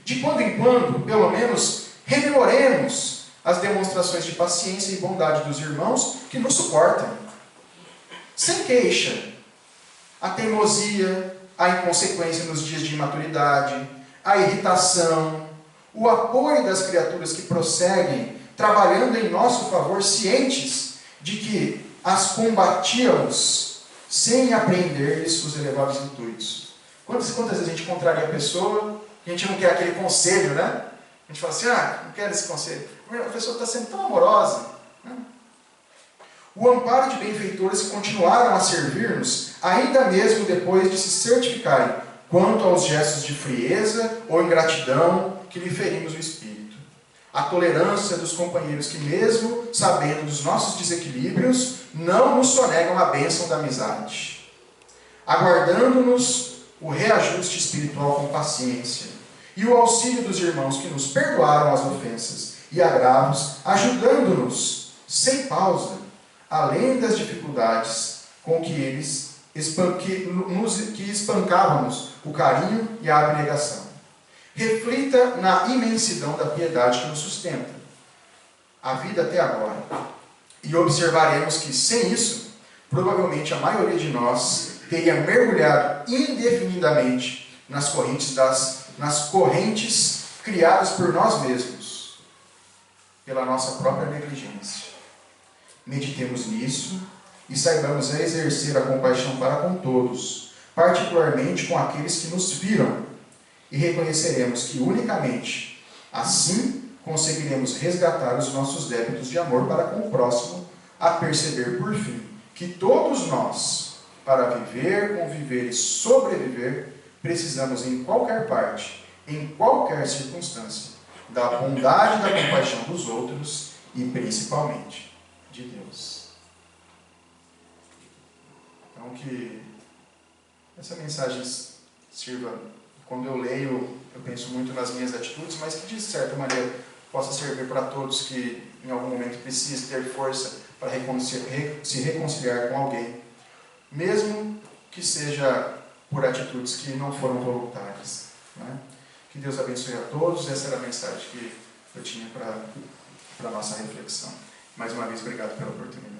De quando em quando, pelo menos, rememoremos as demonstrações de paciência e bondade dos irmãos que nos suportam, sem queixa, a teimosia, a inconsequência nos dias de imaturidade, a irritação, o apoio das criaturas que prosseguem, trabalhando em nosso favor, cientes de que as combatíamos sem apreender-lhes os elevados intuitos. Quantas vezes a gente contraria a pessoa, a gente não quer aquele conselho, né? A gente fala assim, não quero esse conselho. A pessoa está sendo tão amorosa. Né? O amparo de benfeitores que continuaram a servir-nos, ainda mesmo depois de se certificarem quanto aos gestos de frieza ou ingratidão que lhe ferimos o espírito. A tolerância dos companheiros que, mesmo sabendo dos nossos desequilíbrios, não nos sonegam a bênção da amizade. Aguardando-nos o reajuste espiritual com paciência e o auxílio dos irmãos que nos perdoaram as ofensas e agravos, ajudando-nos, sem pausa, além das dificuldades com que eles espancávamos o carinho e a abnegação. Reflita na imensidão da piedade que nos sustenta a vida até agora. E observaremos que, sem isso, provavelmente a maioria de nós teria mergulhado indefinidamente nas correntes criadas por nós mesmos, pela nossa própria negligência. Meditemos nisso e saibamos exercer a compaixão para com todos, particularmente com aqueles que nos viram, e reconheceremos que unicamente assim conseguiremos resgatar os nossos débitos de amor para com o próximo, a perceber por fim que todos nós, para viver, conviver e sobreviver, precisamos em qualquer parte, em qualquer circunstância, da bondade e da compaixão dos outros e principalmente de Deus. Então que essa mensagem sirva, quando eu leio, eu penso muito nas minhas atitudes, mas que de certa maneira possa servir para todos que em algum momento precisem ter força para se reconciliar com alguém, mesmo que seja por atitudes que não foram voluntárias. Né? Que Deus abençoe a todos. Essa era a mensagem que eu tinha para a nossa reflexão. Mais uma vez, obrigado pela oportunidade.